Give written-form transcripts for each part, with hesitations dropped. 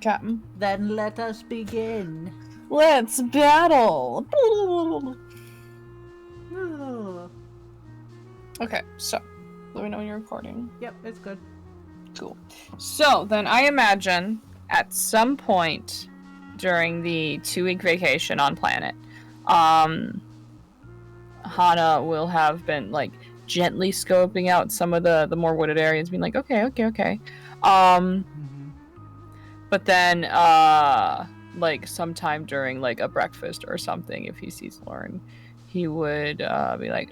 Captain. Then let us begin. Let's battle! Okay, so let me know when you're recording. Yep, it's good. Cool. So then I imagine at some point during the 2-week vacation on planet, Hana will have been like gently scoping out some of the more wooded areas, being like, okay. But then like sometime during like a breakfast or something, if he sees Lauren, he would be like,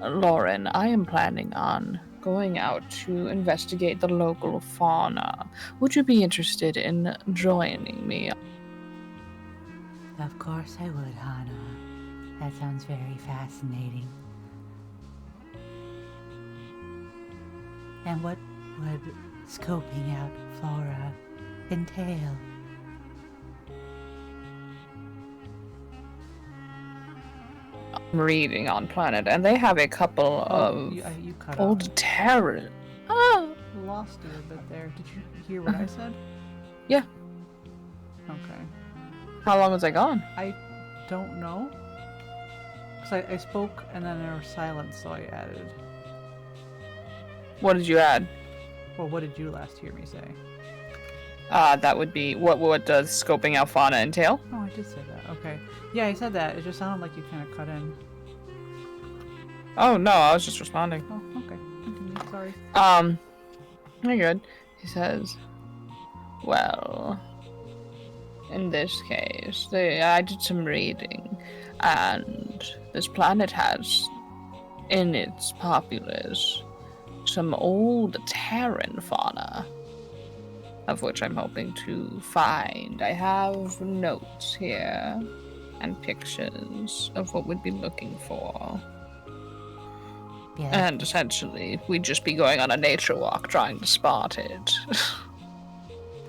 Lauren, I am planning on going out to investigate the local fauna. Would you be interested in joining me? Of course I would, Hana. That sounds very fascinating. And what would scoping out flora entail? I'm reading on Planet, and they have a couple of you cut old off. terror. Lost you a bit there. Did you hear what I said? Yeah. Okay. How long was I gone? I don't know. Because I spoke and then there was silence, so I added. What did you add? Well, what did you last hear me say? That would be what does scoping out fauna entail? Oh, I did say that. Okay. Yeah, I said that. It just sounded like you kind of cut in. Oh no, I was just responding. Oh, okay. Continue. Sorry. You're good. He says, well, in this case, I did some reading, and this planet has in its populace some old Terran fauna, of which I'm hoping to find. I have notes here and pictures of what we'd be looking for. Yeah. And essentially, we'd just be going on a nature walk trying to spot it.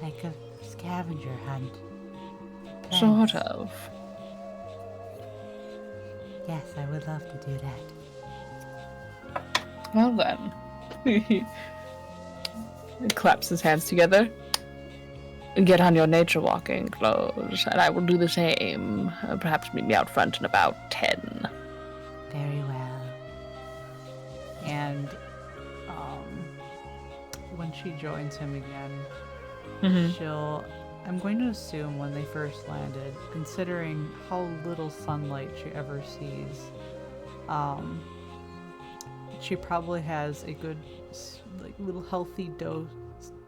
Like a scavenger hunt. Sort of. Yes, I would love to do that. Well then. He claps his hands together. Get on your nature walking clothes, and I will do the same. Perhaps meet me out front in about 10. Very well. And when she joins him again, I'm going to assume when they first landed, considering how little sunlight she ever sees, she probably has a good, like, little healthy dose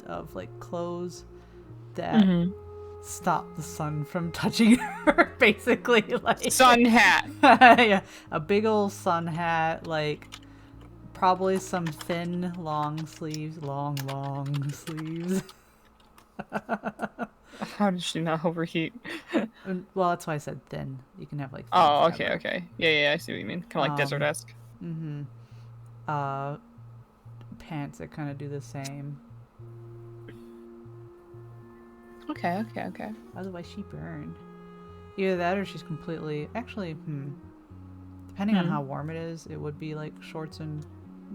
of like clothes that stop the sun from touching her, basically. Like sun hat. Yeah, a big old sun hat, like probably some thin long sleeves. How did she not overheat? Well, that's why I said thin. You can have like thin Oh, fabric. okay. Yeah, I see what you mean. Kind of like desert-esque. Pants that kind of do the same. Okay. Otherwise, she burned. Either that, or she's completely. Actually, depending on how warm it is, it would be like shorts and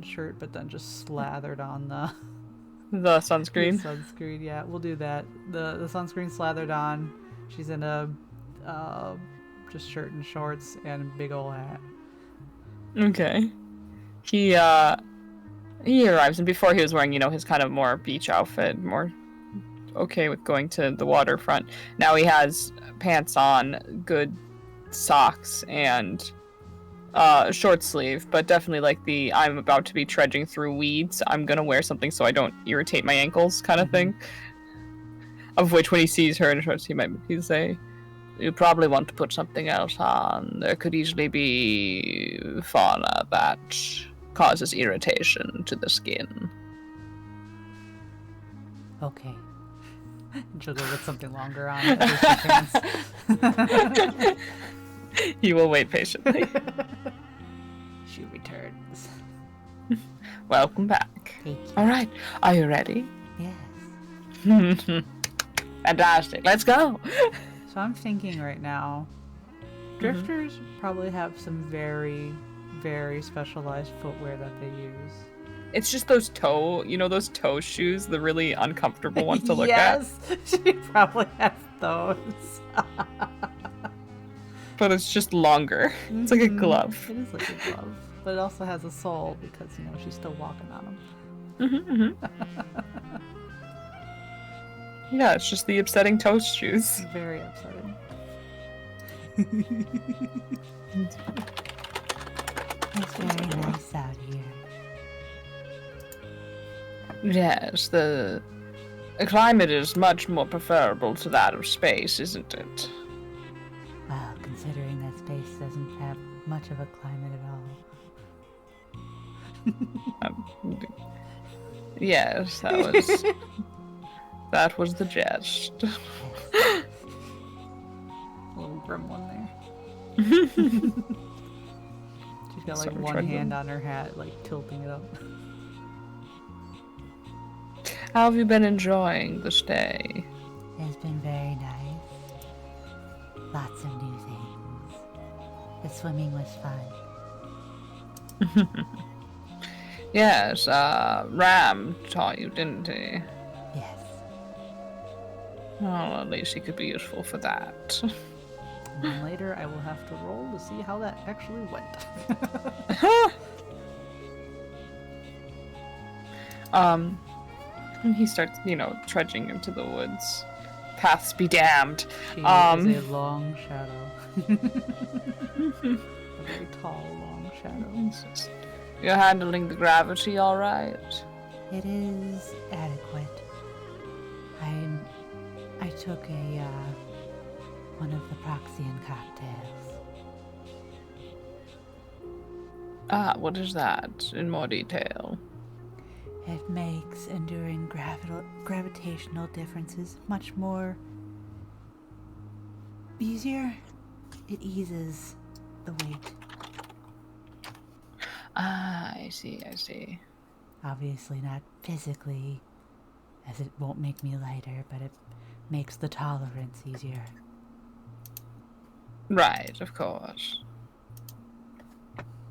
shirt, but then just slathered on the sunscreen. The sunscreen, yeah, we'll do that. The sunscreen slathered on. She's in a just shirt and shorts and a big old hat. Okay. He arrives, and before he was wearing, his kind of more beach outfit, more okay with going to the waterfront. Now he has pants on, good socks, and short sleeve, but definitely like the I'm about to be trudging through weeds, I'm gonna wear something so I don't irritate my ankles kind of thing. Of which, when he sees her in shorts, he'll say, you probably want to put something else on. There could easily be fauna that causes irritation to the skin. Okay. She'll go with something longer on. Pants. He will wait patiently. She returns. Welcome back. Thank you. All right, are you ready? Yes. Fantastic. Let's go. So I'm thinking right now, drifters probably have some very, very specialized footwear that they use. It's just those those toe shoes, the really uncomfortable ones to look at. Yes, she probably has those. But it's just longer. It's like a glove. It is like a glove, but it also has a sole because she's still walking on them. Yeah, it's just the upsetting toe shoes. Very upsetting. It's very nice out here. Yes, the climate is much more preferable to that of space, isn't it? Well, considering that space doesn't have much of a climate at all. Yes, that was the jest. Little gremlin there. She's got like one hand on her hat, like tilting it up. How have you been enjoying the stay? It's been very nice. Lots of new things. The swimming was fun. Yes, Ram taught you, didn't he? Yes. Well, at least he could be useful for that. And then later I will have to roll to see how that actually went. And he starts, trudging into the woods. Paths be damned. She is a long shadow. A very tall, long shadow. You're handling the gravity all right? It is adequate. I took one of the Proxian cocktails. Ah, what is that? In more detail. It makes enduring gravitational differences much more easier. It eases the weight. Ah, I see. Obviously not physically, as it won't make me lighter, but it makes the tolerance easier. Right, of course.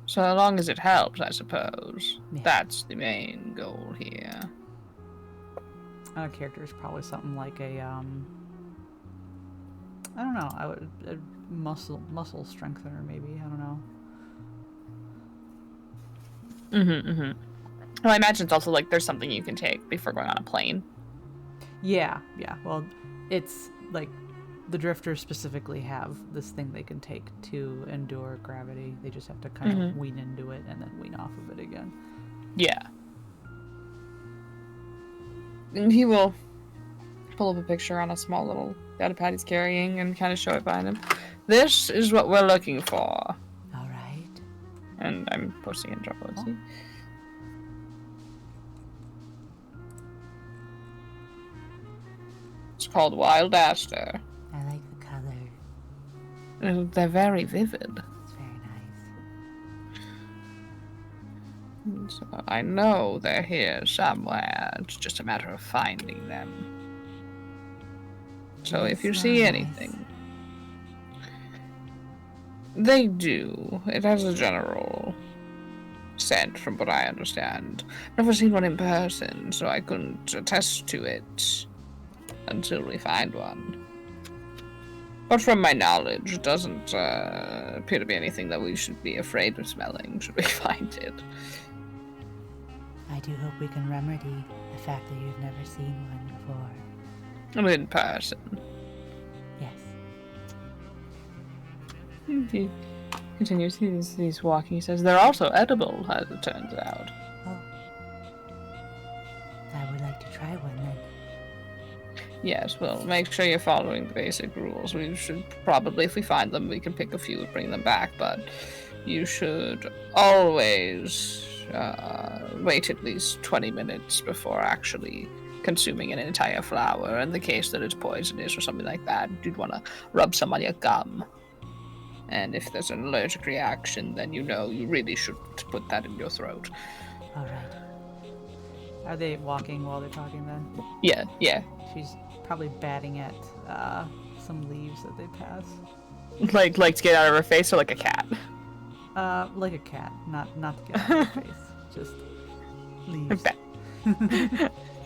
So long as it helps, I suppose. Yeah. That's the main goal here. Our character is probably something like a, I don't know, a muscle strengthener maybe, I don't know. Well, I imagine it's also like there's something you can take before going on a plane. Yeah. Well, it's like the drifters specifically have this thing they can take to endure gravity. They just have to kind of wean into it and then wean off of it again. Yeah. And he will pull up a picture on a small little datapad he's carrying and kind of show it behind him. This is what we're looking for. All right. And I'm posting in Dropbox. Oh. It's called Wild Aster. I like the color. They're very vivid. It's very nice. So I know they're here somewhere. It's just a matter of finding them. So if you see anything... They do. It has a general scent, from what I understand. I've never seen one in person, so I couldn't attest to it until we find one. But from my knowledge, it doesn't appear to be anything that we should be afraid of smelling, should we find it. I do hope we can remedy the fact that you've never seen one before. In person. Yes. He continues, he's walking, he says, they're also edible, as it turns out. Oh. I would like to try one then. Yes, well, make sure you're following the basic rules. We should probably, if we find them, we can pick a few and bring them back, but you should always wait at least 20 minutes before actually consuming an entire flower. In the case that it's poisonous or something like that, you'd want to rub some on your gum. And if there's an allergic reaction, then you really should put that in your throat. All right. Are they walking while they're talking then? Yeah. She's probably batting at some leaves that they pass. Like to get out of her face, or like a cat? Like a cat, not to get out of her face. Just Leaves.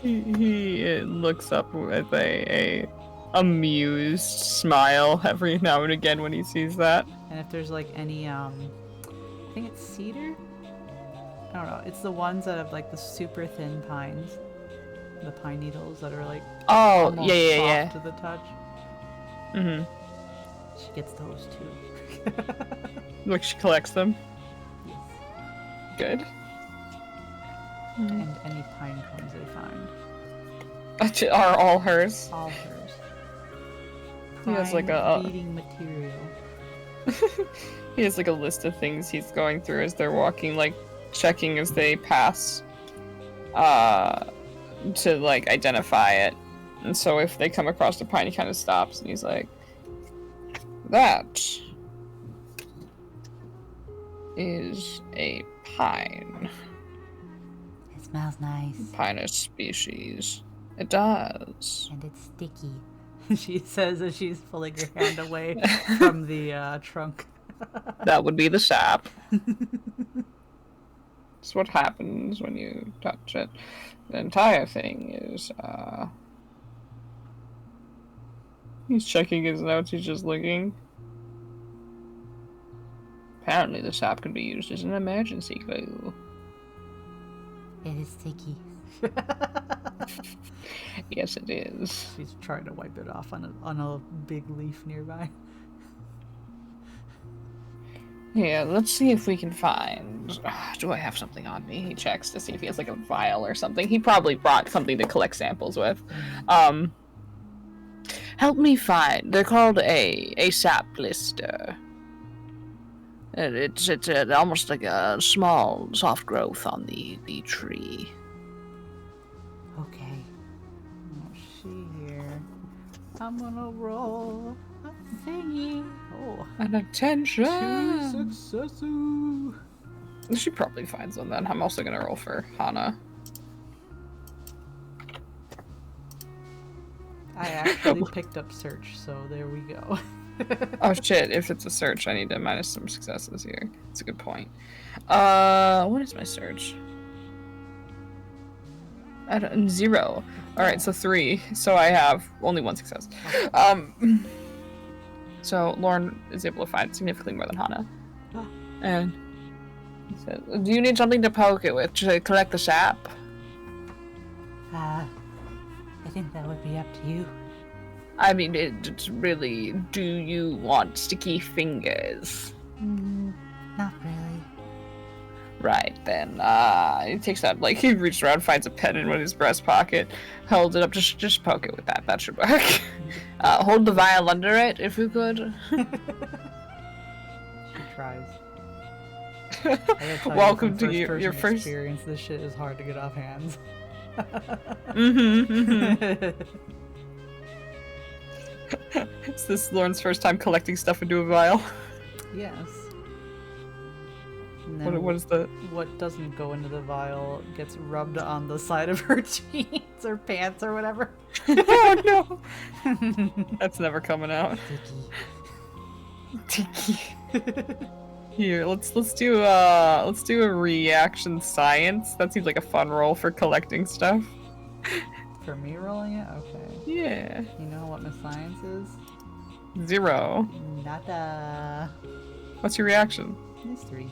He looks up with a amused smile every now and again when he sees that. And if there's like any, I think it's cedar? I don't know. It's the ones that have like the super thin pines. The pine needles that are like Oh, almost yeah. soft to the touch. Mm-hmm. She gets those too. Like she collects them. Yes. Good. And any pine cones they find. Are all hers. All hers. He has like a feeding material. he has like a list of things he's going through as they're walking, like checking as they pass to like identify it. And so if they come across the pine, he kind of stops and he's like, that is a pine. It smells nice. Pinus species. It does. And it's sticky. She says as she's pulling her hand away from the trunk. That would be the sap. It's what happens when you touch it. The entire thing is, he's checking his notes, he's just looking. Apparently the sap can be used as an emergency glue. It is sticky. Yes, it is. She's trying to wipe it off on a big leaf nearby. Yeah, let's see if we can find... do I have something on me? He checks to see if he has like a vial or something. He probably brought something to collect samples with. Help me find... They're called a sap blister. It's almost like a small, soft growth on the tree. Okay. Let's see here. I'm gonna roll a thingy. Oh. And attention! 2 successes! She probably finds them then. I'm also gonna roll for Hana. I actually picked up search, so there we go. Oh shit, if it's a search, I need to minus some successes here. That's a good point. What is my search? 0. Alright, so 3. So I have only 1 success. So Lorne is able to find significantly more than Hana. And he says, do you need something to poke it with to collect the sap? I think that would be up to you. I mean, it's really, do you want sticky fingers? Not really. Right, then, he takes out, like, he reaches around, finds a pen in his breast pocket, holds it up, just poke it with that, that should work. Hold the vial under it, if you could. She tries. Welcome to your first experience. This shit is hard to get off hands. Is this Lauren's first time collecting stuff into a vial? Yes. What is the... What doesn't go into the vial gets rubbed on the side of her jeans or pants or whatever. Oh no! That's never coming out. Tiki. Here, let's do a reaction science. That seems like a fun role for collecting stuff. For me rolling it? Okay. Yeah. You know what my science is? 0. Nada. What's your reaction? It's 3.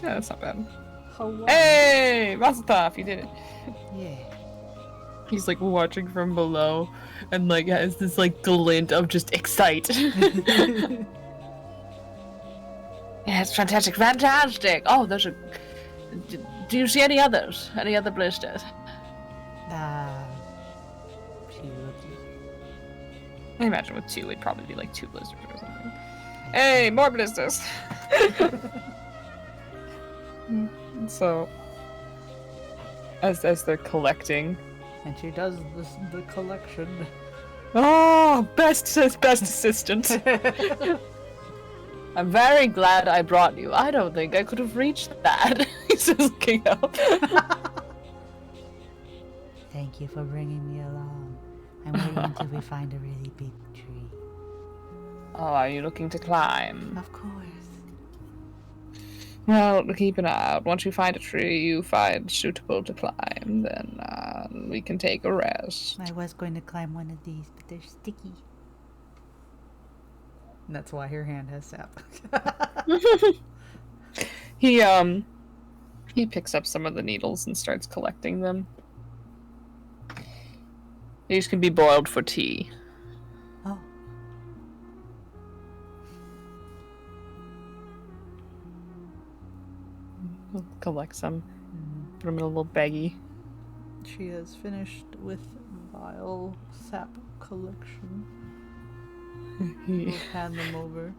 Yeah, that's not bad. Hello. Hey! Mazel tov, you did it. Yeah. He's like watching from below and like has this like glint of just excite. Yeah, it's fantastic. Fantastic! Oh, there's a... Do you see any others? Any other blisters? She looks. I imagine with 2, it'd probably be like 2 blisters or something. Hey, more blisters! So, as they're collecting... And she does the collection. Oh, best assistant! I'm very glad I brought you. I don't think I could have reached that. He's just looking up. Thank you for bringing me along. I'm waiting until we find a really big tree. Oh, are you looking to climb? Of course. Well, keep an eye out. Once you find a tree you find suitable to climb, then we can take a rest. I was going to climb one of these, but they're sticky. And that's why her hand has sap. He picks up some of the needles and starts collecting them. These can be boiled for tea. Oh. He'll collect some, put them in a little baggie. She has finished with vile sap collection. We'll hand them over.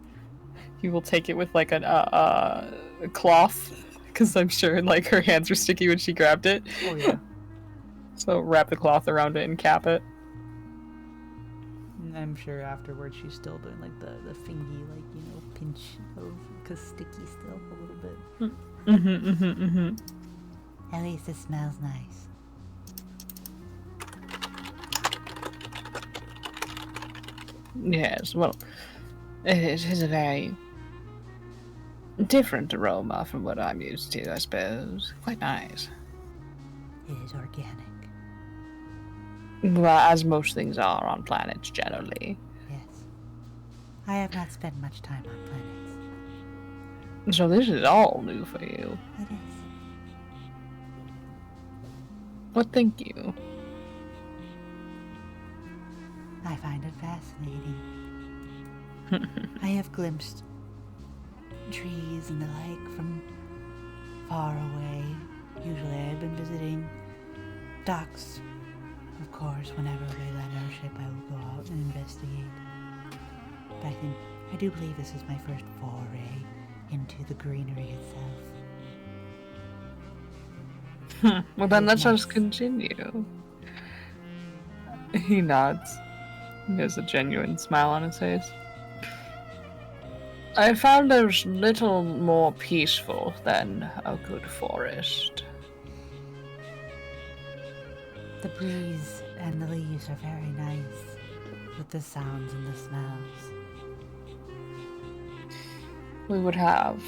He will take it with like a cloth, because I'm sure like her hands were sticky when she grabbed it. Oh yeah. So wrap the cloth around it and cap it. And I'm sure afterwards she's still doing like the fingy, like, you know, pinch of, because sticky still a little bit. At least it smells nice. Yes, well, it is a very different aroma from what I'm used to, I suppose. Quite nice. It is organic. Well, as most things are on planets generally. Yes. I have not spent much time on planets. So this is all new for you. It is. Well, thank you. I find it fascinating. I have glimpsed trees and the like from far away. Usually I've been visiting docks. Of course, whenever we land our ship, I will go out and investigate. But I do believe this is my first foray into the greenery itself. Well, then let's Nice. just continue. He nods. He has a genuine smile on his face. I found there's little more peaceful than a good forest. The breeze and the leaves are very nice, with the sounds and the smells. We would have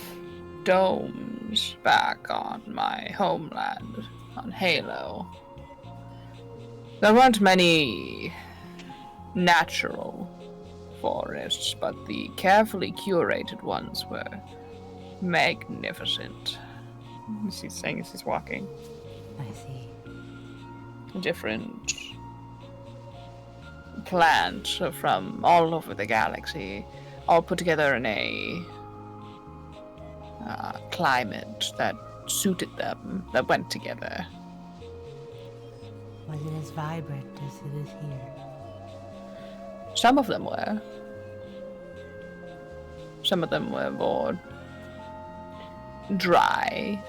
domes back on my homeland, on Halo. There weren't many natural forests, but the carefully curated ones were magnificent. He's saying as he's walking. I see. Different plants from all over the galaxy, all put together in a climate that suited them, that went together. Was it as vibrant as it is here? Some of them were. Some of them were more dry.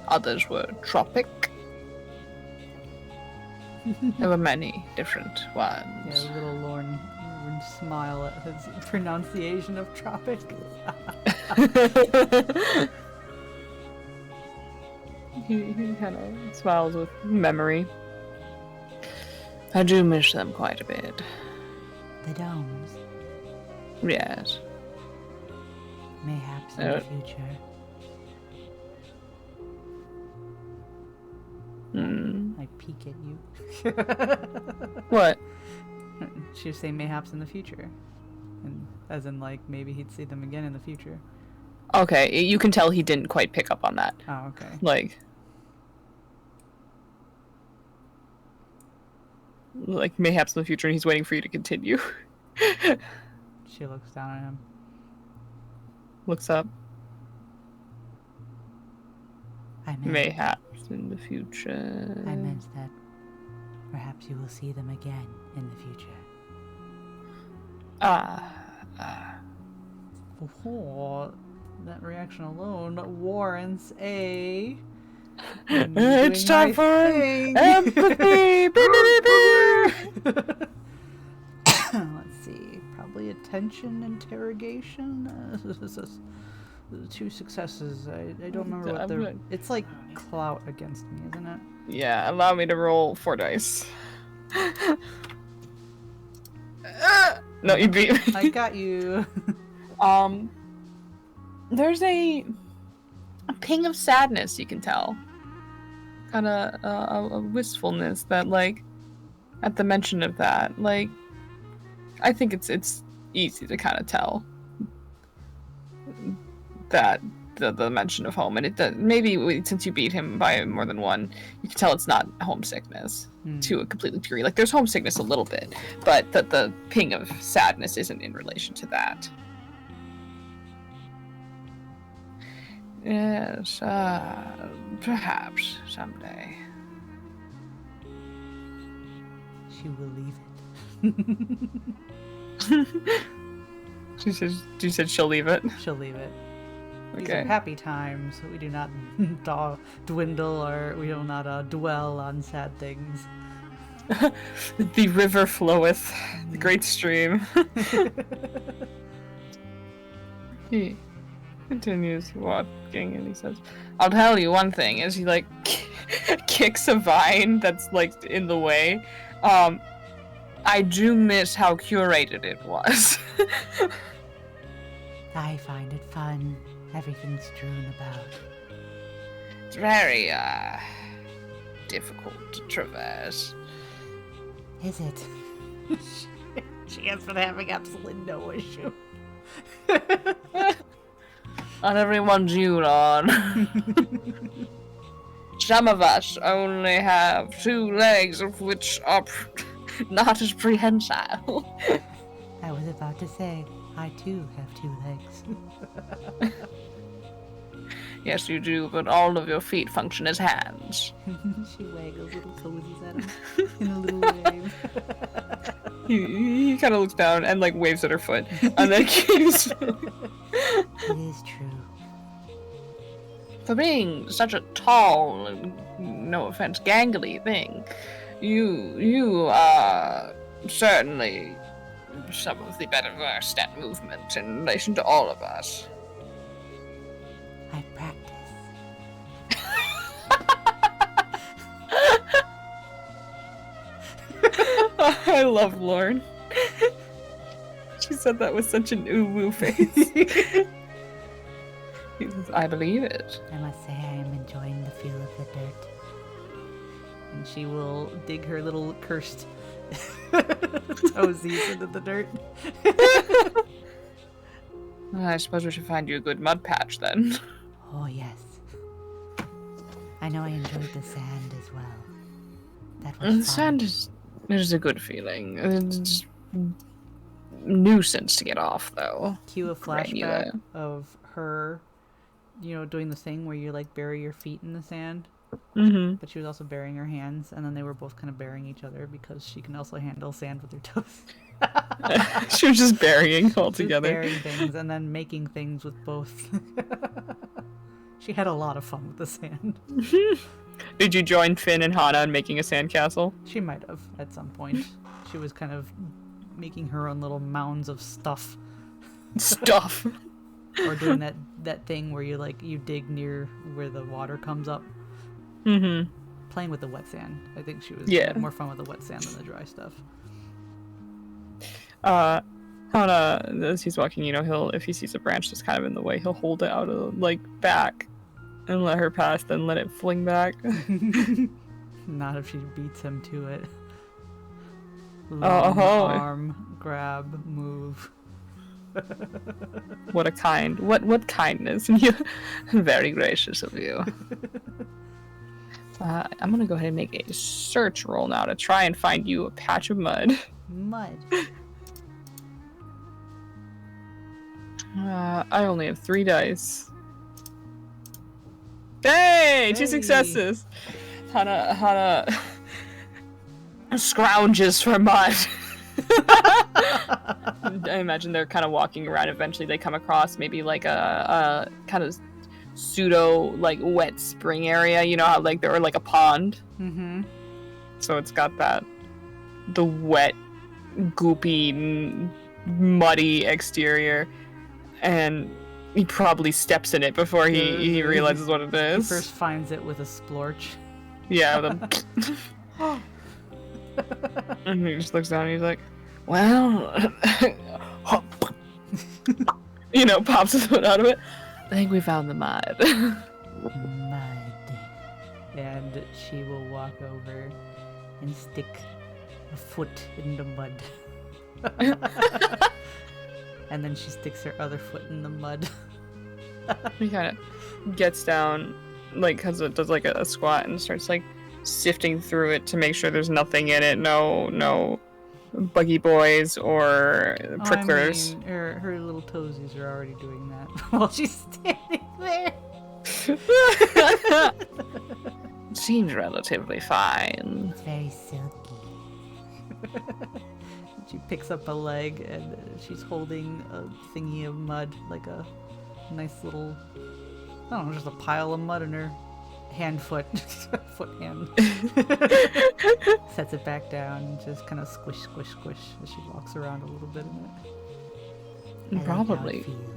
Others were tropic. There were many different ones. Yeah, little Lorne would smile at his pronunciation of tropic. He kind of smiles with memory. I do miss them quite a bit. The domes, Yes. mayhaps in the future. I peek at you. What? She was saying mayhaps in the future. And as in, like, maybe he'd see them again in the future. Okay, you can tell he didn't quite pick up on that. Oh, okay. Like mayhaps in the future, and he's waiting for you to continue. She looks down at him. Looks up. I meant, Mayhaps in the future. I meant that perhaps you will see them again in the future. Oh, that reaction alone warrants a... It's time for thing. empathy. Let's see. Probably attention interrogation. 2 successes. I don't remember what they're. It's like clout against me, isn't it? Yeah, allow me to roll 4 dice. No, you beat me. I got you. There's a a ping of sadness, you can tell. Kind of a wistfulness that, like, at the mention of that, like, I think it's easy to kind of tell that the mention of home, and it does, maybe since you beat him by more than one, you can tell it's not homesickness to a complete degree. Like, there's homesickness a little bit, but the ping of sadness isn't in relation to that. Yes, perhaps someday. She will leave it. She said she'll leave it. She'll leave it. These Okay. are happy times. We do not dwindle or we do not dwell on sad things. The river floweth, the great stream. He continues walking and he says, I'll tell you one thing, as he, like, kicks a vine that's, like, in the way. I do miss how curated it was. I find it fun. Everything's strewn about. It's very, difficult to traverse. Is it? She answered for having absolutely no issue. Not everyone's you, Lorne. Some of us only have 2 legs, of which are not as prehensile. I was about to say, I too have 2 legs. Yes, you do, but all of your feet function as hands. She waggles little toesies at him in a little wave. He kind of looks down and, like, waves at her foot, and then keeps... It is true. For being such a tall, no offense, gangly thing, you are certainly some of the better versed at movement in relation to all of us. I practice. I love Lorne. She said that with such an ooh-woo face. He says, I believe it. I must say I am enjoying the feel of the dirt. And she will dig her little cursed toesies into the dirt. I suppose we should find you a good mud patch then. Oh, yes. I know I enjoyed the sand as well. That was The fun. sand is a good feeling. It's nuisance to get off, though. Cue a flashback Regular. of her, doing the thing where you, like, bury your feet in the sand. Mm-hmm. But she was also burying her hands, and then they were both kind of burying each other because she can also handle sand with her toes. She was just burying She was altogether. burying things and then making things with both. She had a lot of fun with the sand. Did you join Finn and Hana in making a sandcastle? She might have at some point. She was kind of making her own little mounds of stuff. Stuff. Or doing that thing where you dig near where the water comes up. Mm-hmm. Playing with the wet sand. I think she was Yeah. had more fun with the wet sand than the dry stuff. Hana, as he's walking, if he sees a branch that's kind of in the way, he'll hold it out of, like, back and let her pass, then let it fling back. Not if she beats him to it. Oh. Arm, grab, move. What kindness. Very gracious of you. I'm gonna go ahead and make a search roll now to try and find you a patch of mud. Mud. I only have 3 dice. Hey! 2 successes! Hana scrounges for mud. I imagine they're kind of walking around. Eventually they come across maybe like a kind of pseudo, like, wet spring area. You know how, like, there, or like a pond. Mm-hmm. So it's got the wet, goopy, muddy exterior, and he probably steps in it before he realizes what it He is. first finds it with a splorch. Yeah, and he just looks down and he's like, well, pops his foot out of it. I think we found the mud. and she will walk over and stick a foot in the mud. And then she sticks her other foot in the mud. He kind of gets down, like, because it does like a squat and starts like sifting through it to make sure there's nothing in it. No buggy boys or pricklers. I mean, her little toesies are already doing that while she's standing there. Seems relatively fine. It's very silky. She picks up a leg and she's holding a thingy of mud, like a nice little, I don't know, just a pile of mud in her foot hand. Sets it back down and just kind of squish, squish, squish as she walks around a little bit in it. Probably. Like how it feels.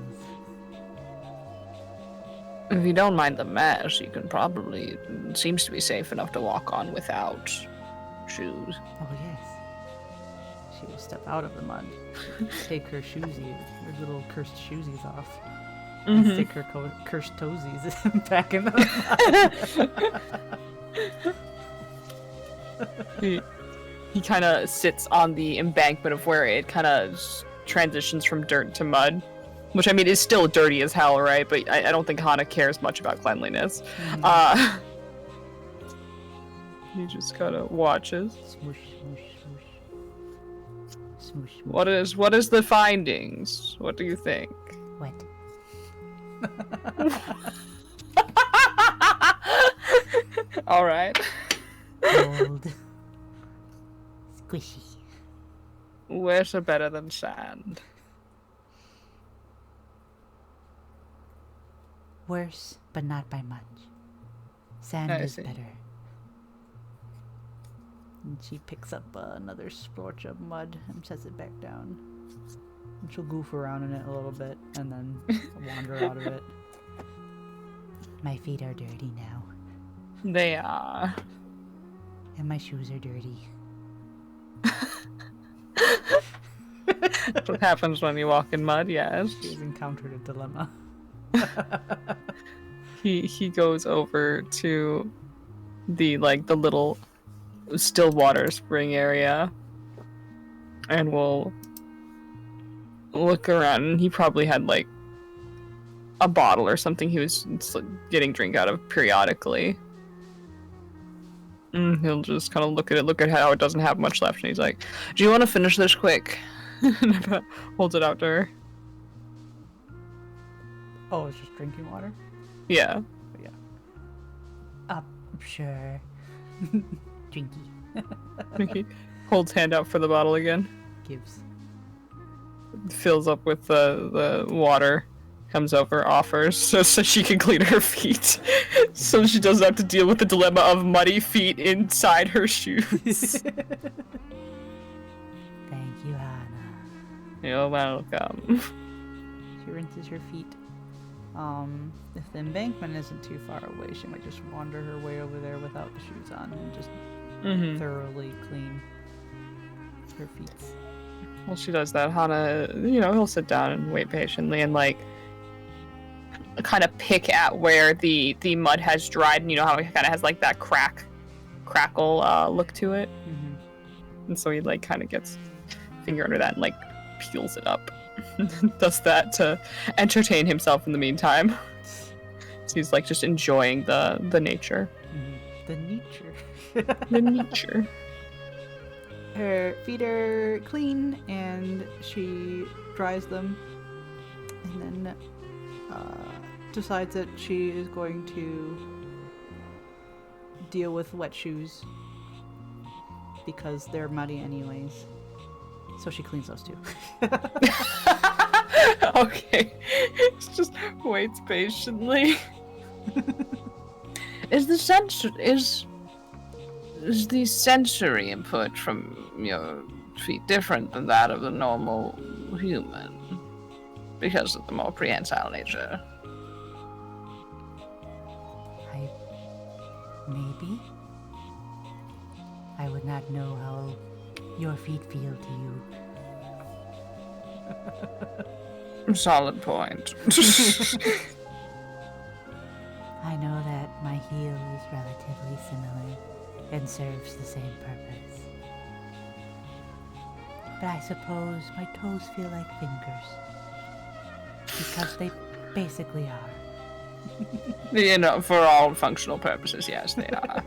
If you don't mind the mess, you can probably, seems to be safe enough to walk on without shoes. Oh yes. She will step out of the mud, take her little cursed shoesies off, and stick her cursed toesies back in the mud. He kind of sits on the embankment of where it kind of transitions from dirt to mud. Which, I mean, is still dirty as hell, right? But I don't think Hana cares much about cleanliness. He just kind of watches. Smoosh, smoosh, smoosh. Smoosh, smoosh. What is the findings? What do you think? Wet. All right. Cold. Squishy. Wet are better than sand. Worse, but not by much. Sand is better. And she picks up another splorch of mud and sets it back down. And she'll goof around in it a little bit and then wander out of it. My feet are dirty now. They are. And my shoes are dirty. That's what happens when you walk in mud, yes. She's encountered a dilemma. He goes over to the little still water spring area and will look around, and he probably had like a bottle or something he was getting drink out of periodically. He'll just kind of look at how it doesn't have much left, and he's like, do you want to finish this quick? Holds it out to her. Oh, it's just drinking water? Yeah. Sure. Drinky. He holds hand out for the bottle again. Gives. Fills up with the water. Comes over, offers, so she can clean her feet. So she doesn't have to deal with the dilemma of muddy feet inside her shoes. Thank you, Hana. You're welcome. She rinses her feet. If the embankment isn't too far away, she might just wander her way over there without the shoes on and just thoroughly clean her feet. Well, she does that. Hana, he'll sit down and wait patiently and kind of pick at where the mud has dried, and how it kind of has like that crackle look to it. And so he kind of gets finger under that and peels it up. Does that to entertain himself in the meantime. So he's just enjoying the nature. The nature. The nature. Her feet are clean and she dries them and then decides that she is going to deal with wet shoes because they're muddy anyways. So she cleans those too. Okay. It's just waits patiently. Is the sensory input from your feet different than that of the normal human? Because of the more prehensile nature? Maybe. I would not know how your feet feel to you. Solid point. I know that my heel is relatively similar and serves the same purpose. But I suppose my toes feel like fingers. Because they basically are. For all functional purposes, yes, they are.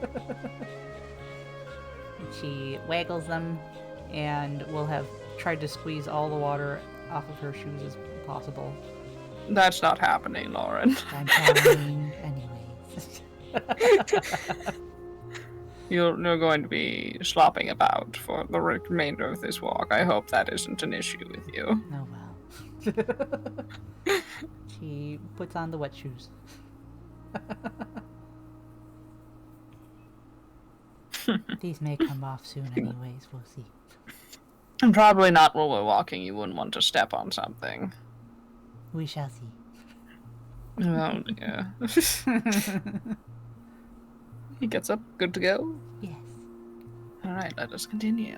She waggles them and will have tried to squeeze all the water off of her shoes as possible. That's not happening, Lauren. I'm trying anyways. You're going to be slopping about for the remainder of this walk. I hope that isn't an issue with you. Oh well. She puts on the wet shoes. These may come off soon anyways, we'll see. And probably not while we're walking. You wouldn't want to step on something. We shall see. Oh dear. He gets up, good to go? Yes. Alright, let us continue.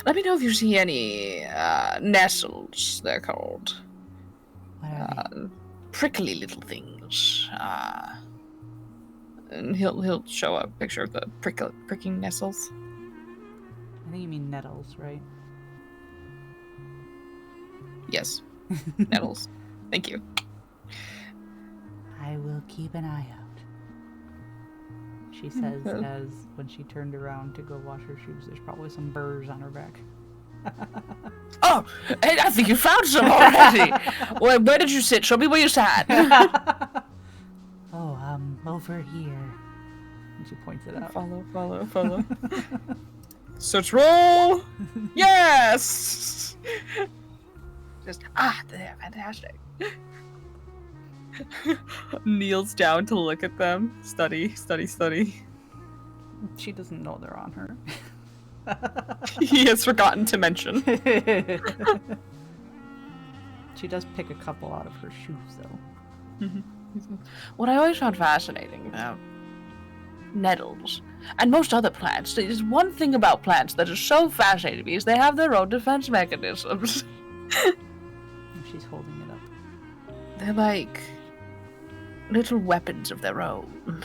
Let me know if you see any nestles, they're called. What are they? Prickly little things. And he'll show a picture of the pricking nestles. I think you mean nettles, right? Yes. Nettles. Thank you. I will keep an eye out. She says as when she turned around to go wash her shoes, there's probably some burrs on her back. Oh, hey, I think you found some already. Where did you sit? Show me where you sat. Oh, over here. And she points it out. Follow. Search roll. Yes. Just there, fantastic. Kneels down to look at them. Study. She doesn't know they're on her. He has forgotten to mention. She does pick a couple out of her shoes, though. What I always found fascinating about nettles and most other plants, there's one thing about plants that is so fascinating to me is they have their own defense mechanisms. She's holding it up. They're like little weapons of their own.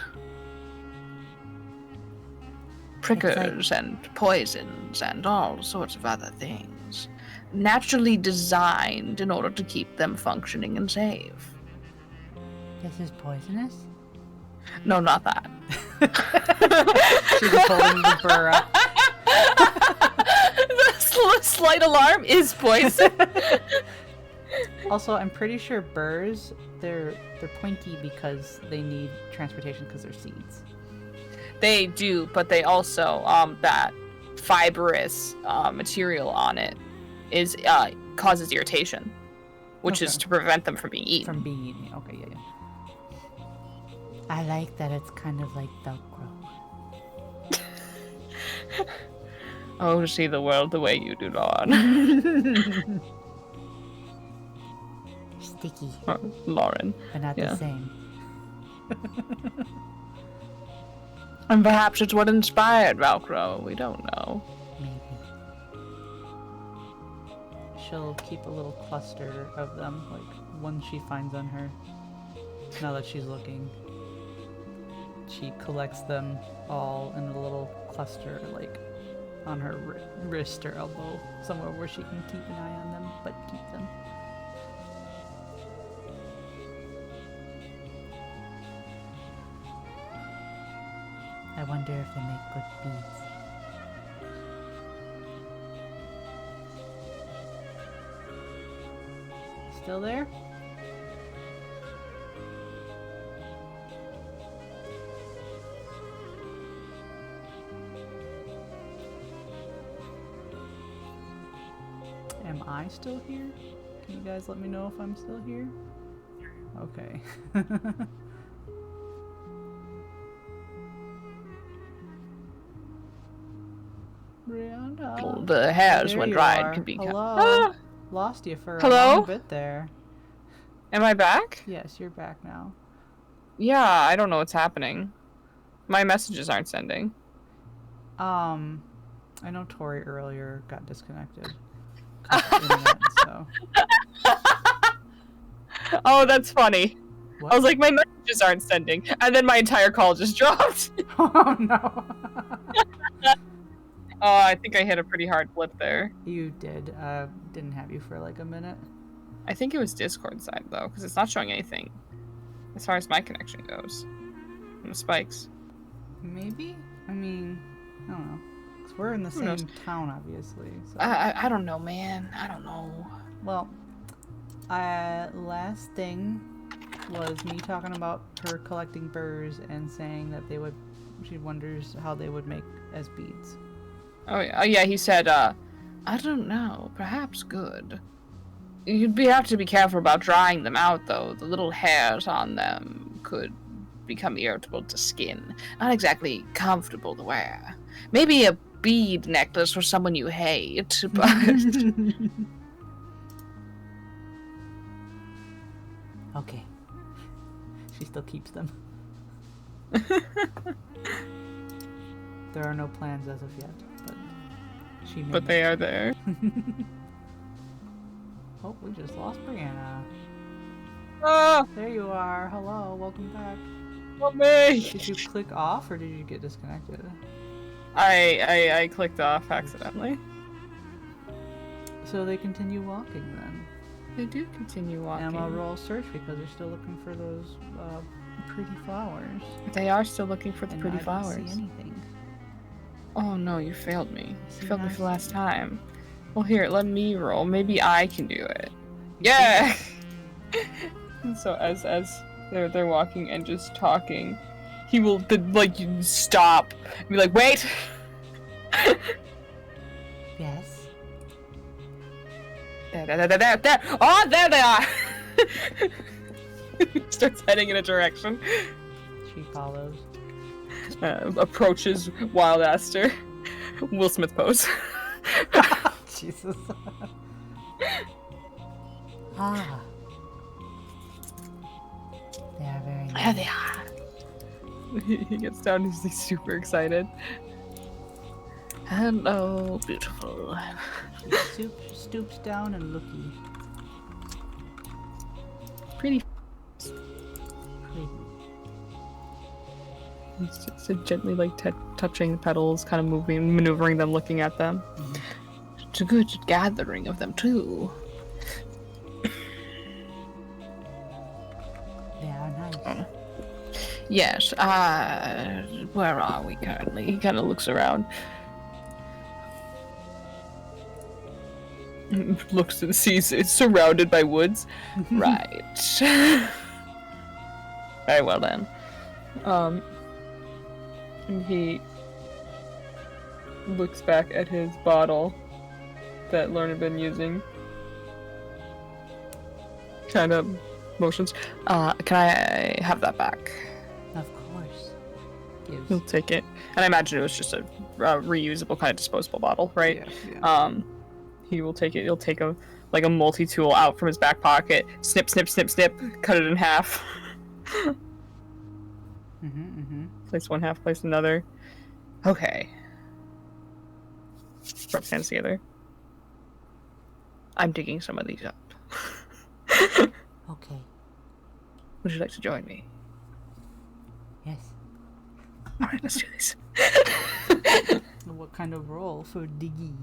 Prickers and poisons and all sorts of other things. Naturally designed in order to keep them functioning and safe. This is poisonous? No, not that. She's just holding the burr up. The slight alarm is poison. Also, I'm pretty sure burrs, they're pointy because they need transportation because they're seeds. They do, but they also that fibrous material on it is causes irritation, which is to prevent them from being eaten. From being eaten. Okay, yeah. I like that it's kind of like Velcro. Oh, to see the world the way you do, Lorne. Sticky. Lauren. But not the same. And perhaps it's what inspired Velcro. We don't know. Maybe. She'll keep a little cluster of them, like one she finds on her. Now that she's looking, she collects them all in a little cluster, like on her wrist or elbow, somewhere where she can keep an eye on them, but keep them. I wonder if they make good beads. Still there? Am I still here? Can you guys let me know if I'm still here? Okay. Brianna. The hairs, There when you dried, are. can be Hello. Lost you for a Hello? long bit there. Am I back? Yes, you're back now. Yeah, I don't know what's happening. My messages aren't sending. I know Tori earlier got disconnected. 'Cause of the internet, so. Oh, that's funny. I was like, my messages aren't sending. And then my entire call just dropped. Oh no. Oh, I think I hit a pretty hard blip there. You did. Didn't have you for like a minute. I think it was Discord side, though, because it's not showing anything as far as my connection goes. And the spikes. Maybe? I mean, I don't know. Because we're in the same town, obviously. So. I don't know, man. I don't know. Well, last thing was me talking about her collecting burrs and saying that she wonders how they would make as beads. Oh yeah, he said, I don't know, perhaps good. You'd have to be careful about drying them out, though. The little hairs on them could become irritable to skin. Not exactly comfortable to wear. Maybe a bead necklace for someone you hate, but... Okay. She still keeps them. There are no plans as of yet, but she may. But they are there. Oh, we just lost Brianna. Ah! There you are. Hello, welcome back. Help me! Did you click off or did you get disconnected? I clicked off accidentally. So they continue walking then. They do continue walking. And I'll roll search because they're still looking for those pretty flowers. They are still looking for the And pretty I don't flowers. see anything. Oh no, you failed me. See, You failed me I for the last see. time. Well, here, let me roll. Maybe I can do it. Yeah! And so as they're walking and just talking, he will stop and be like, wait! Yes. There. Oh, there they are! Starts heading in a direction. She follows. Approaches Wild Aster. Will Smith pose. Jesus. Ah. They are very nice. There they are. He gets down, he's like, super excited. Hello, beautiful. She stoops down and looky. Pretty. Pretty. He's just gently like touching the petals, kind of moving, maneuvering them, looking at them. Mm-hmm. It's a good gathering of them too. They are nice. Yes, where are we currently? He kind of looks around. Looks and sees it's surrounded by woods. Right. Very well then. And he looks back at his bottle that Lorne had been using. Kind of motions. Can I have that back? Of course. Gives. He'll take it. And I imagine it was just a reusable kind of disposable bottle, right? Yeah. He will take it. He'll take a multi-tool out from his back pocket. Snip, snip, snip, snip. Cut it in half. Place one half, place another. Okay. Rub hands together. I'm digging some of these up. Okay. Would you like to join me? Yes. Alright, let's do this. What kind of roll for diggy?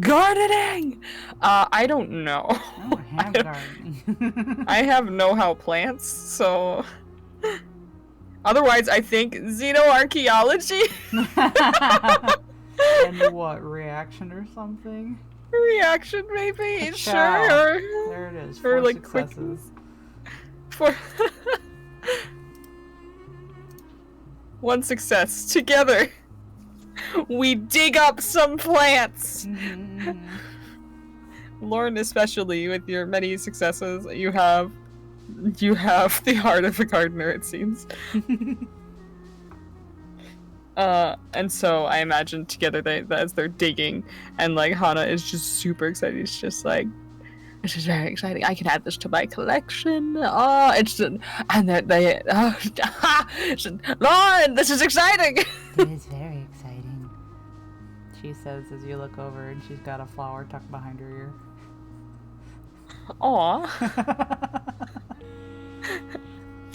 Gardening! I don't know. I don't have gardening. I have know-how plants, so... Otherwise, I think xenoarchaeology? And what, reaction or something? Reaction, maybe? Ka-chow. Sure. There it is. Or, 4 like, quick- successes. For... One success. Together. We dig up some plants! Lorne, especially, with your many successes, you have the heart of a gardener, it seems. And so I imagine together as they're digging, and like Hana is just super excited. It's just like, this is very exciting. I can add this to my collection. Oh, and they Lorne, this is exciting. It is very exciting. She says as you look over and she's got a flower tucked behind her ear. Aw.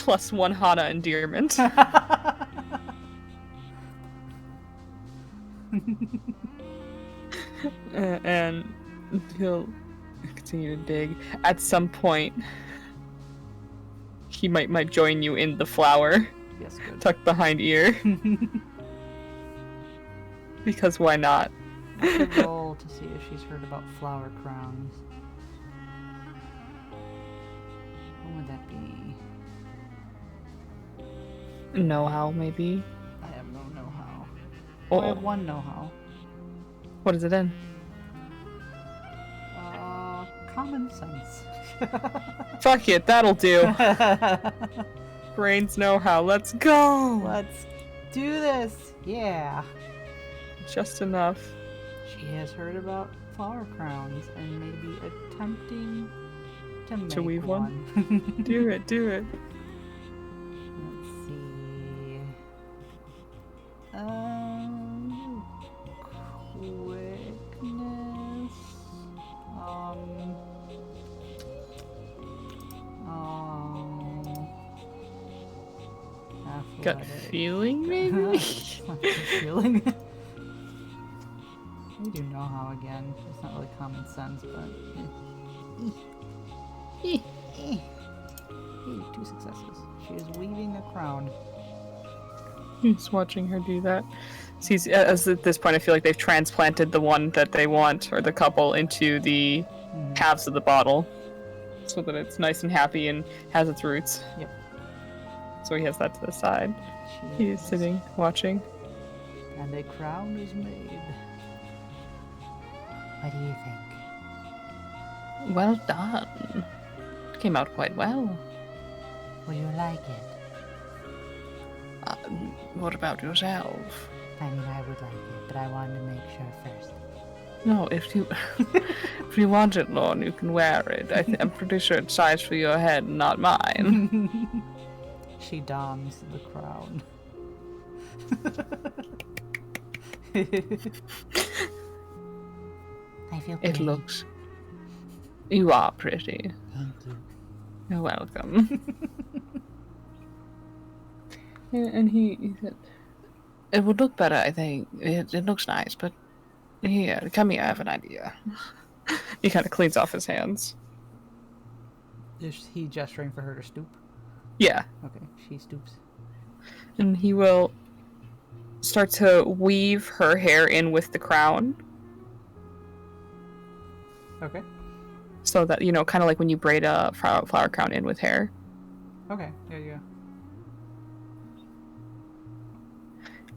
+1 Hana endearment. And he'll continue to dig. At some point, he might join you in the flower. Yes, good. Tucked behind ear. Because why not? I should roll to see if she's heard about flower crowns. What would that be? Know-how, maybe? I have no know-how. Oh. I have 1 know-how. What is it in? Common sense. Fuck it, that'll do. Brains know-how, let's go! Let's do this! Yeah! Just enough. She has heard about flower crowns and maybe attempting to make weave one? one. Do it, do it. Let's see. Quickness. Gut Athletic. feeling, maybe? Feeling. We do know how again. It's not really common sense, but. Hey, 2 successes. She is weaving a crown. He's watching her do that. Sees, as at this point, I feel like they've transplanted the one that they want, or the couple, into the halves of the bottle, so that it's nice and happy and has its roots. Yep. So he has that to the side. He is sitting, watching. And a crown is made. What do you think? Well done. Came out quite well. Will you like it? What about yourself? I mean, I would like it, but I wanted to make sure first. No, if you if you want it, Lorne, you can wear it. I'm pretty sure it's sized for your head, not mine. She dons the crown. I feel pretty. It looks. You are pretty. Thank you. You're welcome. And he said, it would look better, I think. It looks nice, but here, come here, I have an idea. He kind of cleans off his hands. Is he gesturing for her to stoop? Yeah. Okay, she stoops. And he will start to weave her hair in with the crown. Okay. So that, kind of like when you braid a flower crown in with hair. Okay, there you go.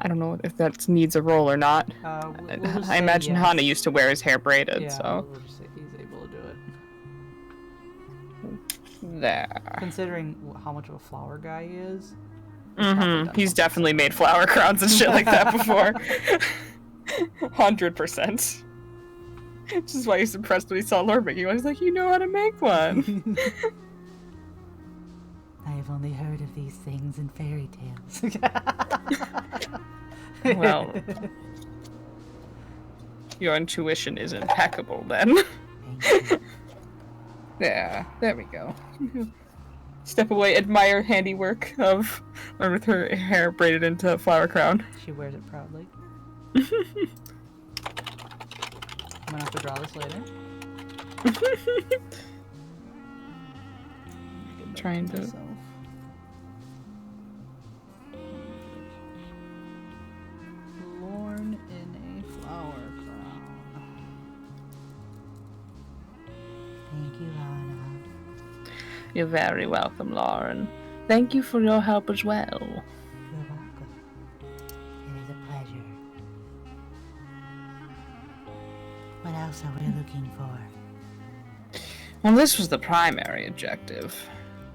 I don't know if that needs a roll or not. We'll just I say imagine yes. Hana used to wear his hair braided, Yeah, so. we'll just say he's able to do it. There. Considering how much of a flower guy he is. He's definitely made flower crowns and shit like that before. 100%. Which is why he's impressed when he saw Lord making one. He's like, you know how to make one. I have only heard of these things in fairy tales. Well, your intuition is impeccable then. Thank you. Yeah, there we go. Step away, admire handiwork of, or with her hair braided into a flower crown. She wears it proudly. I'm gonna have to draw this later. Trying to. Myself. Lorne in a flower crown. Thank you, Hana. You're very welcome, Lauren. Thank you for your help as well. You're welcome. It is a pleasure. What else are we looking for? Well, this was the primary objective.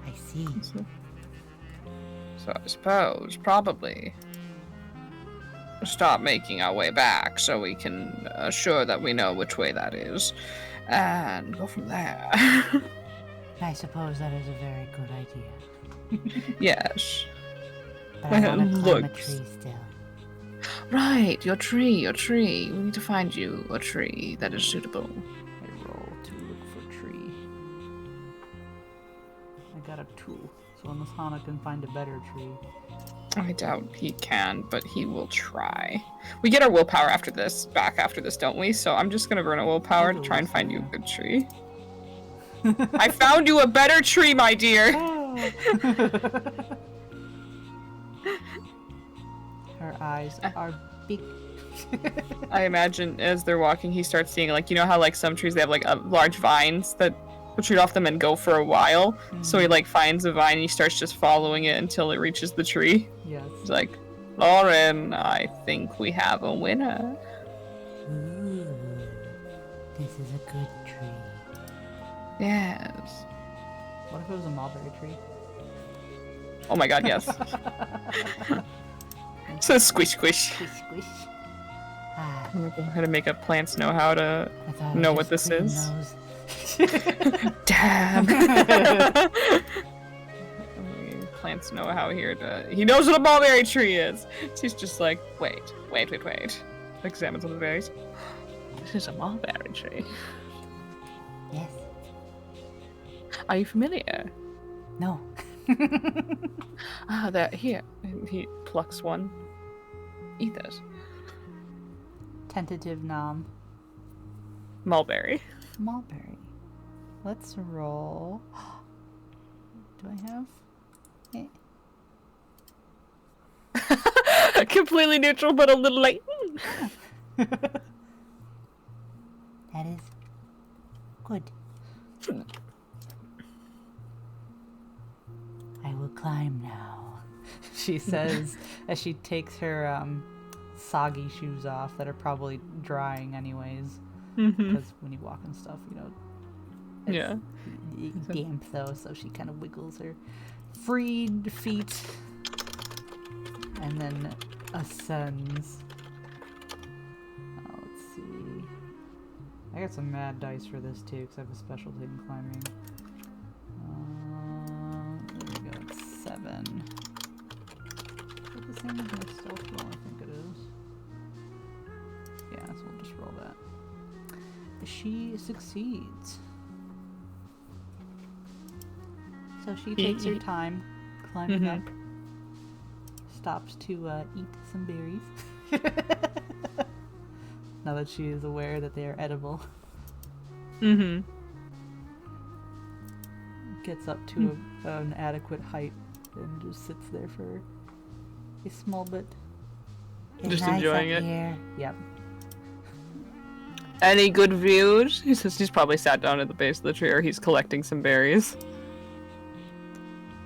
I see. So I suppose, probably, start making our way back so we can assure that we know which way that is, and go from there. I suppose that is a very good idea. Yes. But I want to climb a Looks- tree still. Right, your tree. We need to find you a tree that is suitable. I roll to look for tree. I got a 2, So unless Hana can find a better tree. I doubt he can, but he will try. We get our willpower back after this, don't we? So I'm just gonna burn a willpower to try and find you a good tree. I found you a better tree, my dear! Her eyes are big. I imagine as they're walking, he starts seeing, like, you know how, like, some trees, they have, like, large vines that protrude off them and go for a while? So he, like, finds a vine and he starts just following it until it reaches the tree. Yes. He's like, Lauren, I think we have a winner. Ooh, this is a good tree. Yes. What if it was a mulberry tree? Oh my god, yes. So squish squish. Squish, squish. I'm gonna go ahead and make up plants know how to know what this is. Damn. Plants know how here to. He knows what a mulberry tree is. So he's just like, wait. Examines all the berries. This is a mulberry tree. Yes. Are you familiar? No. There. Here. He plucks one. Eat this. Tentative nom. Mulberry. Mulberry. Let's roll. Do I have? Completely neutral, but a little like. That is good. I will climb now, she says as she takes her soggy shoes off that are probably drying anyways. Because when you walk and stuff, you know, it's damp though, so she kind of wiggles her freed feet and then ascends. Let's see. I got some mad dice for this too, because I have a specialty in climbing. There we go, it's 7. Is it the same as my stealth roll? I think it is. Yeah, so we'll just roll that. She succeeds. So she takes her time climbing up. Stops to eat some berries. Now that she is aware that they are edible. Gets up to an adequate height and just sits there for a small bit. Just enjoying it. Here. Yep. Any good views? He says he's probably sat down at the base of the tree, or he's collecting some berries.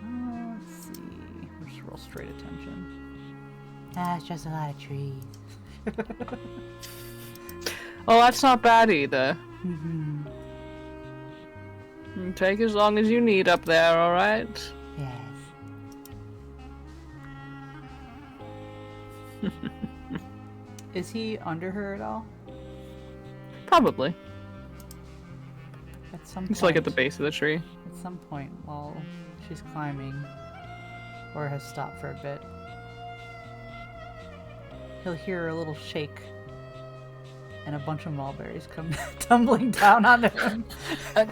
Let's see. We'll just roll straight attention. It's just a lot of trees. Oh, that's not bad either. Take as long as you need up there, alright? Yes. Is he under her at all? Probably. At some point. He's like at the base of the tree. At some point while she's climbing, or has stopped for a bit, he'll hear a little shake, and a bunch of mulberries come tumbling down on him. Plink,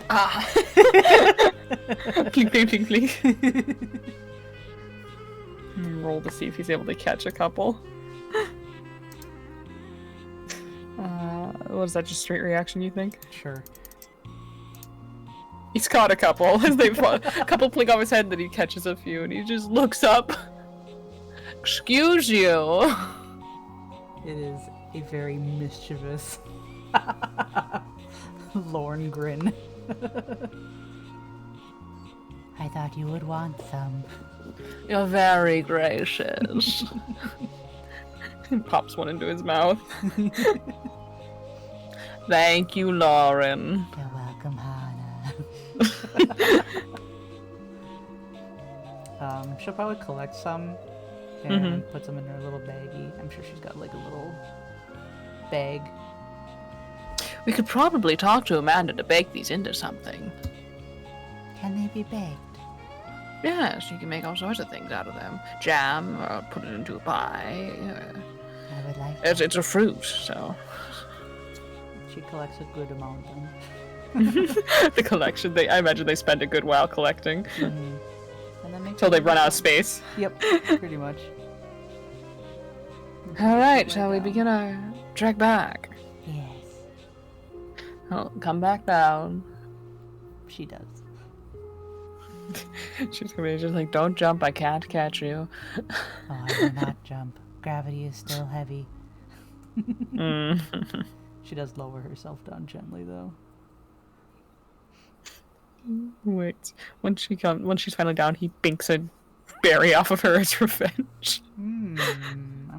plink, plink, plink. Roll to see if he's able to catch a couple. What is that, just straight reaction, you think? Sure. He's caught a couple. As they a couple plink off his head, then he catches a few, and he just looks up. Excuse you. It is a very mischievous lorne grin. I thought you would want some. You're very gracious. He pops one into his mouth. Thank you, Lauren. You're welcome, Hana. She'll probably collect some and put them in her little baggie. I'm sure she's got like a little bag. We could probably talk to Amanda to bake these into something. Can they be baked? Yes, you can make all sorts of things out of them. Jam, or put it into a pie. I would like It's a fruit, so... She collects a good amount of them. The collection, I imagine they spend a good while collecting. And then Till they run out of space. Yep, pretty much. Alright, shall we begin our trek back? Yes. Oh, come back down. She does. She's gonna be just like, don't jump, I can't catch you. Oh, I will not jump. Gravity is still heavy. She does lower herself down gently, though. Wait, when she's finally down, he binks a berry off of her as revenge. I'm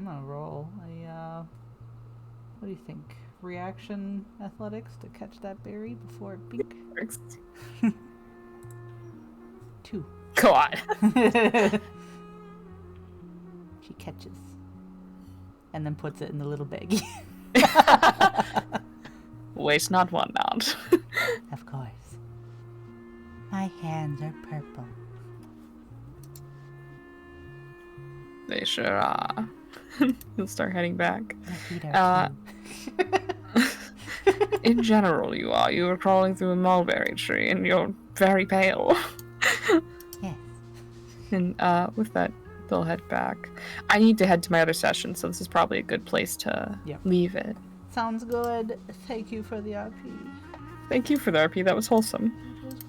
gonna roll a, what do you think? Reaction athletics to catch that berry before it bink? 2. God. She catches. And then puts it in the little baggie. Waste not, want not. Of course. My hands are purple. They sure are. He'll start heading back. My feet are In general, you are. You were crawling through a mulberry tree, and you're very pale. Yes. And with that, they'll head back. I need to head to my other session, so this is probably a good place to leave it. Sounds good. Thank you for the RP. Thank you for the RP. That was wholesome. It was